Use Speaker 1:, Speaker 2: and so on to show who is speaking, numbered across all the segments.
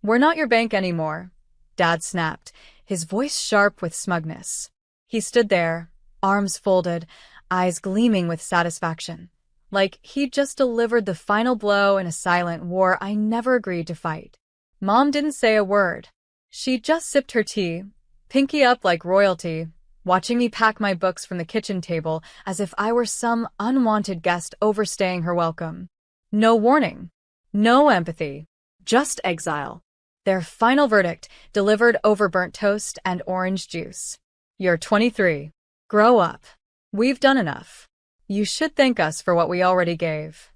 Speaker 1: We're not your bank anymore, Dad snapped, his voice sharp with smugness. He stood there, arms folded, eyes gleaming with satisfaction, like he'd just delivered the final blow in a silent war I never agreed to fight. Mom didn't say a word. She just sipped her tea, pinky up like royalty, watching me pack my books from the kitchen table as if I were some unwanted guest overstaying her welcome. No warning, no empathy, just exile. Their final verdict, delivered over burnt toast and orange juice. You're 23. Grow up. We've done enough. You should thank us for what we already gave.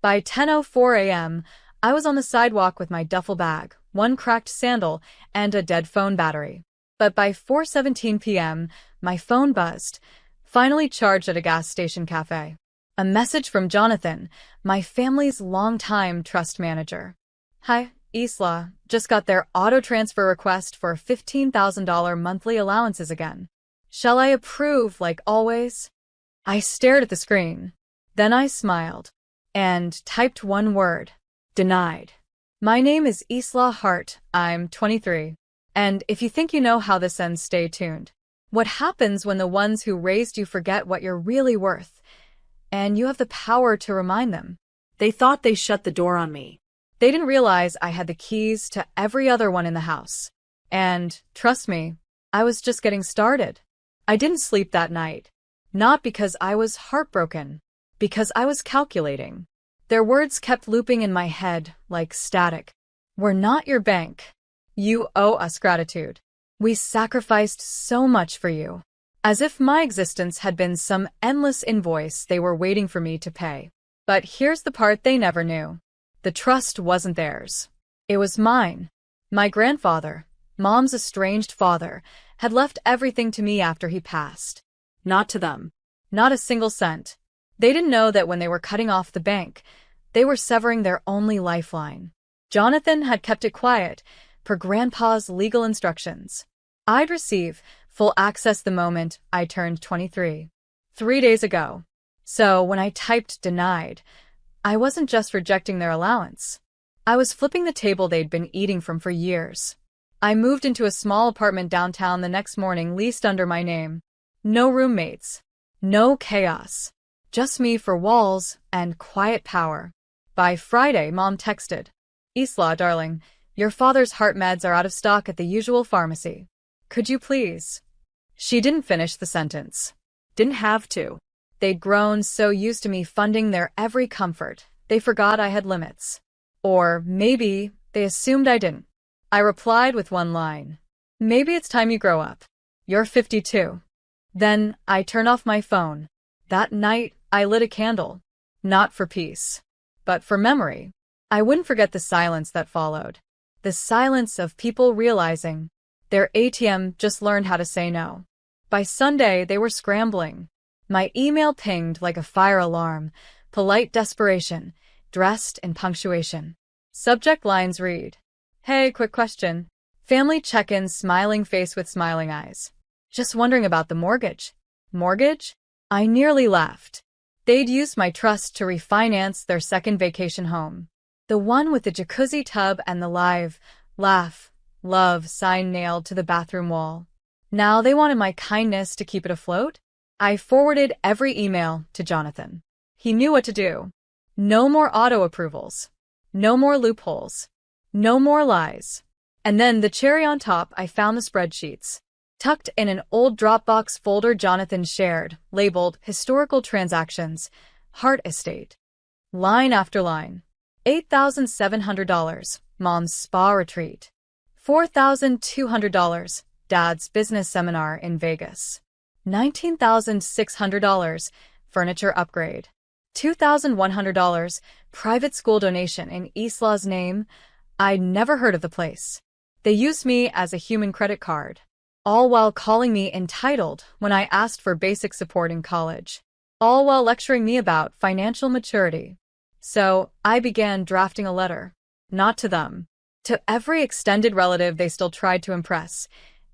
Speaker 1: By 10:04 a.m., I was on the sidewalk with my duffel bag, one cracked sandal, and a dead phone battery. But by 4:17 p.m., my phone buzzed, finally charged at a gas station cafe. A message from Jonathan, my family's longtime trust manager. Hi, Isla, just got their auto-transfer request for $15,000 monthly allowances again. Shall I approve like always? I stared at the screen. Then I smiled and typed one word. Denied. My name is Isla Hart, I'm 23. And if you think you know how this ends, stay tuned. What happens when the ones who raised you forget what you're really worth, and you have the power to remind them? They thought they shut the door on me. They didn't realize I had the keys to every other one in the house. And, trust me, I was just getting started. I didn't sleep that night. Not because I was heartbroken. Because I was calculating. Their words kept looping in my head like static. We're not your bank. You owe us gratitude. We sacrificed so much for you. As if my existence had been some endless invoice they were waiting for me to pay. But here's the part they never knew. The trust wasn't theirs. It was mine. My grandfather, Mom's estranged father, had left everything to me after he passed. Not to them. Not a single cent. They didn't know that when they were cutting off the bank, they were severing their only lifeline. Jonathan had kept it quiet, per Grandpa's legal instructions. I'd receive full access the moment I turned 23. 3 days ago. So when I typed denied, I wasn't just rejecting their allowance. I was flipping the table they'd been eating from for years. I moved into a small apartment downtown the next morning, leased under my name. No roommates. No chaos. Just me for walls and quiet power. By Friday, Mom texted. Isla, darling, your father's heart meds are out of stock at the usual pharmacy. Could you please? She didn't finish the sentence. Didn't have to. They'd grown so used to me funding their every comfort, they forgot I had limits. Or maybe they assumed I didn't. I replied with one line. Maybe it's time you grow up. You're 52. Then I turned off my phone. That night, I lit a candle. Not for peace, but for memory. I wouldn't forget the silence that followed. The silence of people realizing their ATM just learned how to say no. By Sunday, they were scrambling. My email pinged like a fire alarm, polite desperation, dressed in punctuation. Subject lines read, Hey, quick question. Family check-in, smiling face with smiling eyes. Just wondering about the mortgage. Mortgage? I nearly laughed. They'd used my trust to refinance their second vacation home. The one with the jacuzzi tub and the live, laugh, love sign nailed to the bathroom wall. Now they wanted my kindness to keep it afloat? I forwarded every email to Jonathan. He knew what to do. No more auto-approvals. No more loopholes. No more lies. And then the cherry on top, I found the spreadsheets. Tucked in an old Dropbox folder Jonathan shared, labeled Historical Transactions, Hart Estate. Line after line. $8,700, Mom's spa retreat. $4,200, Dad's business seminar in Vegas. $19,600, furniture upgrade. $2,100, private school donation in Isla's name. I'd never heard of the place. They used me as a human credit card, all while calling me entitled when I asked for basic support in college, all while lecturing me about financial maturity. So I began drafting a letter, not to them, to every extended relative they still tried to impress.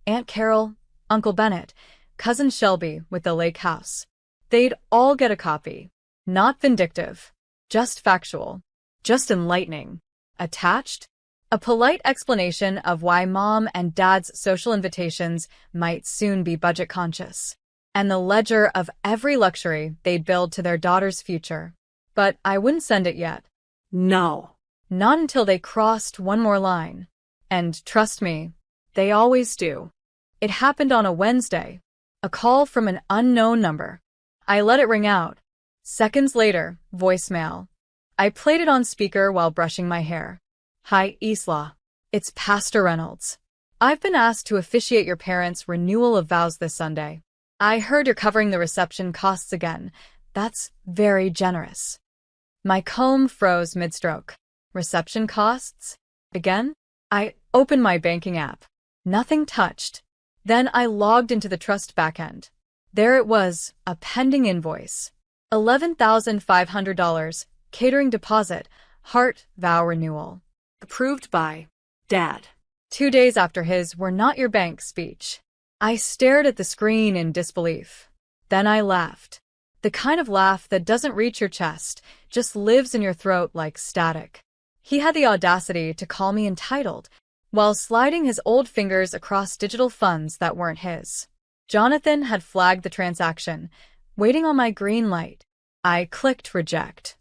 Speaker 1: Aunt Carol, Uncle Bennett, Cousin Shelby with the lake house. They'd all get a copy. Not vindictive, just factual, just enlightening. Attached? A polite explanation of why Mom and Dad's social invitations might soon be budget-conscious, and the ledger of every luxury they'd build to their daughter's future. But I wouldn't send it yet.
Speaker 2: No.
Speaker 1: Not until they crossed one more line. And trust me, they always do. It happened on a Wednesday. A call from an unknown number. I let it ring out. Seconds later, voicemail. I played it on speaker while brushing my hair. Hi, Isla. It's Pastor Reynolds. I've been asked to officiate your parents' renewal of vows this Sunday. I heard you're covering the reception costs again. That's very generous. My comb froze mid-stroke. Reception costs? Again? I opened my banking app. Nothing touched. Then I logged into the trust backend. There it was, a pending invoice. $11,500, catering deposit, heart vow renewal.
Speaker 2: Approved by Dad.
Speaker 1: 2 days after his "we're not your bank" speech. I stared at the screen in disbelief. Then I laughed. The kind of laugh that doesn't reach your chest, just lives in your throat like static. He had the audacity to call me entitled, while sliding his old fingers across digital funds that weren't his. Jonathan had flagged the transaction, waiting on my green light. I clicked reject.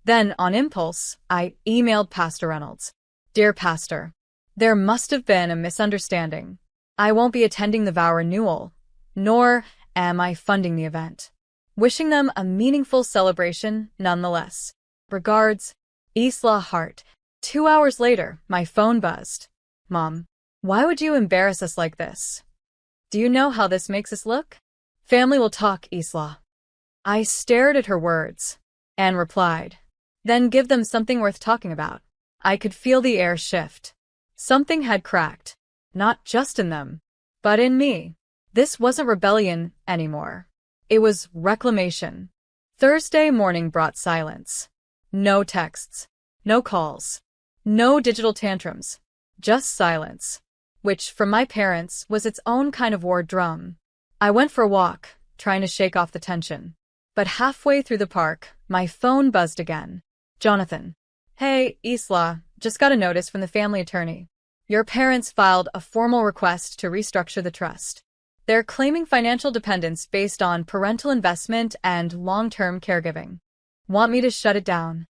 Speaker 1: Then, on impulse, I emailed Pastor Reynolds. Dear Pastor, there must have been a misunderstanding. I won't be attending the vow renewal, nor am I funding the event. Wishing them a meaningful celebration nonetheless. Regards, Isla Hart. 2 hours later, my phone buzzed. Mom, why would you embarrass us like this? Do you know how this makes us look? Family will talk, Isla. I stared at her words and replied. Then give them something worth talking about. I could feel the air shift. Something had cracked. Not just in them, but in me. This wasn't rebellion anymore. It was reclamation. Thursday morning brought silence. No texts. No calls. No digital tantrums. Just silence. Which, from my parents, was its own kind of war drum. I went for a walk, trying to shake off the tension. But halfway through the park, my phone buzzed again. Jonathan. Hey, Isla, just got a notice from the family attorney. Your parents filed a formal request to restructure the trust. They're claiming financial dependence based on parental investment and long-term caregiving. Want me to shut it down?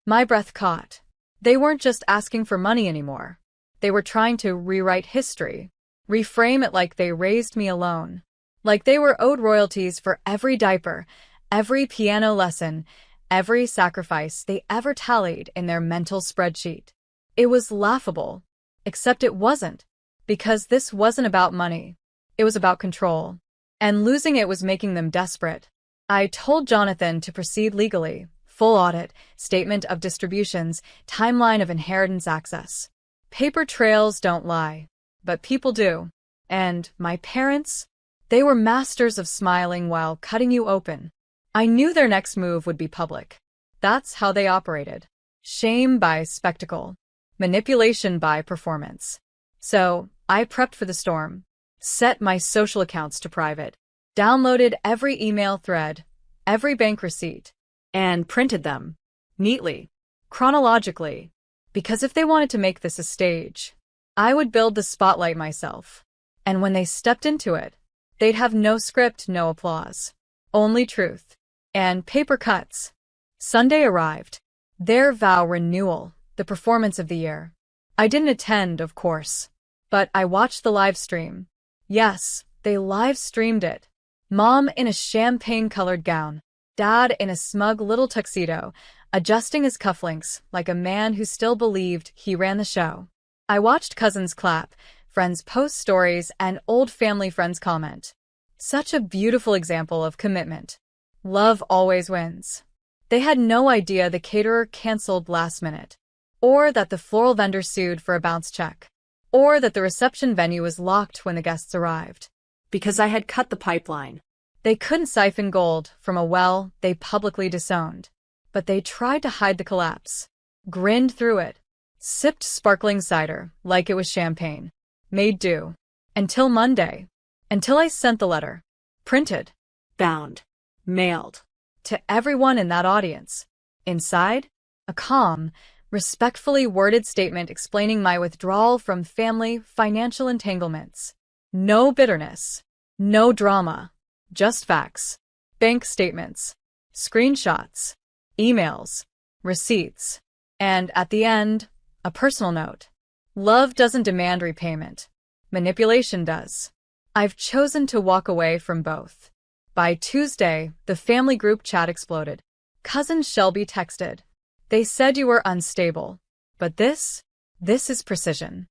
Speaker 1: My breath caught. They weren't just asking for money anymore. They were trying to rewrite history, reframe it like they raised me alone. Like they were owed royalties for every diaper, every piano lesson, every sacrifice they ever tallied in their mental spreadsheet. It was laughable, except it wasn't, because this wasn't about money. It was about control, and losing it was making them desperate. I told Jonathan to proceed legally, full audit, statement of distributions, timeline of inheritance access. Paper trails don't lie, but people do. And my parents? They were masters of smiling while cutting you open. I knew their next move would be public. That's how they operated. Shame by spectacle. Manipulation by performance. So, I prepped for the storm. Set my social accounts to private. Downloaded every email thread, every bank receipt, and printed them. Neatly. Chronologically. Because if they wanted to make this a stage, I would build the spotlight myself. And when they stepped into it, they'd have no script, no applause. Only truth. And paper cuts. Sunday arrived. Their vow renewal, the performance of the year. I didn't attend, of course. But I watched the live stream. Yes, they live streamed it. Mom in a champagne-colored gown. Dad in a smug little tuxedo, adjusting his cufflinks like a man who still believed he ran the show. I watched cousins clap, friends post stories, and old family friends comment. Such a beautiful example of commitment. Love always wins. They had no idea the caterer canceled last minute, or that the floral vendor sued for a bounce check, or that the reception venue was locked when the guests arrived.
Speaker 2: Because I had cut the pipeline.
Speaker 1: They couldn't siphon gold from a well they publicly disowned, but they tried to hide the collapse, grinned through it, sipped sparkling cider like it was champagne, made do. Until Monday. Until I sent the letter. Printed.
Speaker 2: Bound. Mailed.
Speaker 1: To everyone in that audience. Inside, a calm, Respectfully worded statement explaining my withdrawal from family financial entanglements. No bitterness. No drama. Just facts. Bank statements. Screenshots. Emails. Receipts. And at the end, a personal note. Love doesn't demand repayment. Manipulation does. I've chosen to walk away from both. By Tuesday, the family group chat exploded. Cousin Shelby texted. They said you were unstable. But this is precision.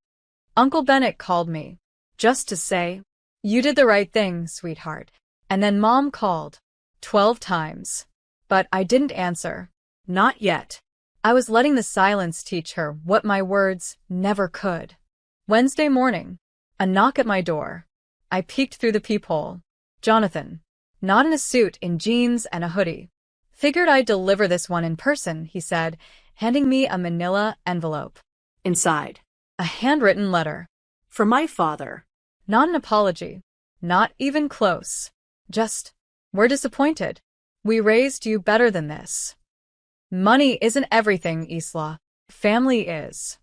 Speaker 1: Uncle Bennett called me, just to say, you did the right thing, sweetheart. And then Mom called, 12 times. But I didn't answer. Not yet. I was letting the silence teach her what my words never could. Wednesday morning, a knock at my door. I peeked through the peephole. Jonathan. Not in a suit, in jeans and a hoodie. Figured I'd deliver this one in person, he said, handing me a manila envelope.
Speaker 2: Inside.
Speaker 1: A handwritten letter.
Speaker 2: For my father.
Speaker 1: Not an apology. Not even close. Just, we're disappointed. We raised you better than this. Money isn't everything, Isla. Family is.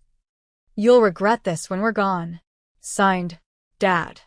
Speaker 1: You'll regret this when we're gone. Signed, Dad.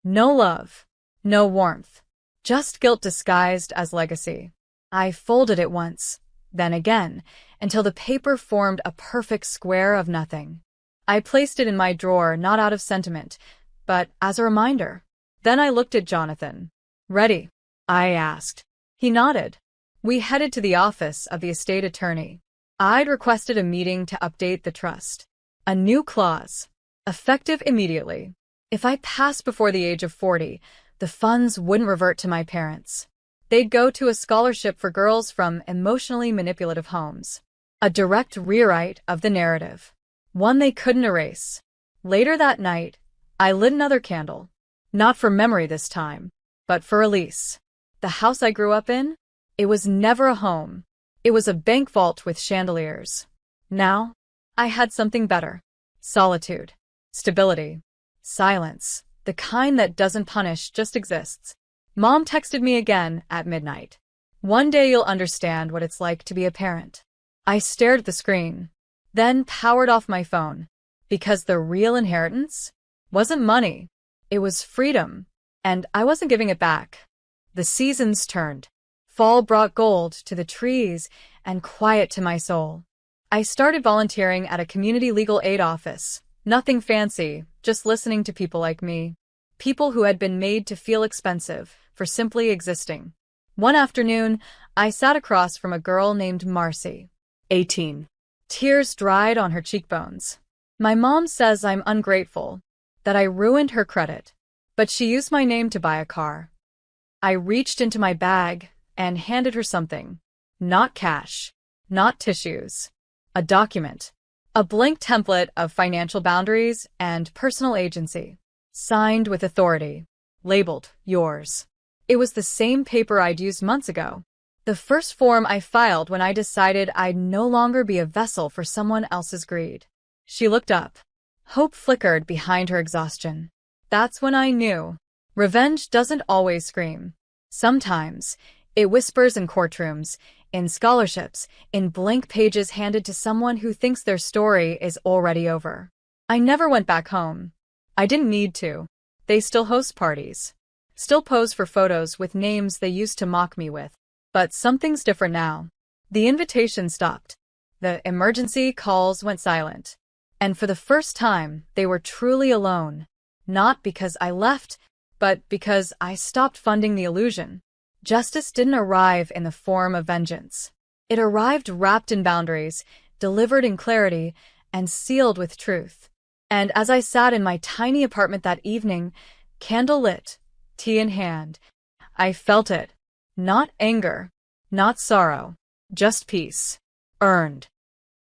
Speaker 1: No love. No warmth. Just guilt disguised as legacy. I folded it once, then again, until the paper formed a perfect square of nothing. I placed it in my drawer not out of sentiment, but as a reminder. Then I looked at Jonathan. Ready? I asked. He nodded. We headed to the office of the estate attorney. I'd requested a meeting to update the trust. A new clause. Effective immediately. If I passed before the age of 40, the funds wouldn't revert to my parents. They'd go to a scholarship for girls from emotionally manipulative homes. A direct rewrite of the narrative. One they couldn't erase. Later that night, I lit another candle. Not for memory this time, but for release. The house I grew up in? It was never a home. It was a bank vault with chandeliers. Now, I had something better. Solitude. Stability. Silence. The kind that doesn't punish, just exists. Mom texted me again at midnight. One day you'll understand what it's like to be a parent. I stared at the screen, then powered off my phone. Because the real inheritance wasn't money. It was freedom. And I wasn't giving it back. The seasons turned. Fall brought gold to the trees and quiet to my soul. I started volunteering at a community legal aid office. Nothing fancy, just listening to people like me. People who had been made to feel expensive for simply existing. One afternoon, I sat across from a girl named Marcy, 18. Tears dried on her cheekbones. My mom says I'm ungrateful, that I ruined her credit, but she used my name to buy a car. I reached into my bag and handed her something. Not cash, not tissues. A document. A blank template of financial boundaries and personal agency. Signed with authority. Labeled, yours. It was the same paper I'd used months ago. The first form I filed when I decided I'd no longer be a vessel for someone else's greed. She looked up. Hope flickered behind her exhaustion. That's when I knew. Revenge doesn't always scream. Sometimes, it whispers in courtrooms, in scholarships, in blank pages handed to someone who thinks their story is already over. I never went back home. I didn't need to. They still host parties. Still pose for photos with names they used to mock me with. But something's different now. The invitation stopped. The emergency calls went silent. And for the first time, they were truly alone. Not because I left, but because I stopped funding the illusion. Justice didn't arrive in the form of vengeance. It arrived wrapped in boundaries, delivered in clarity, and sealed with truth. And as I sat in my tiny apartment that evening, candle lit, tea in hand, I felt it. Not anger, not sorrow, just peace. Earned.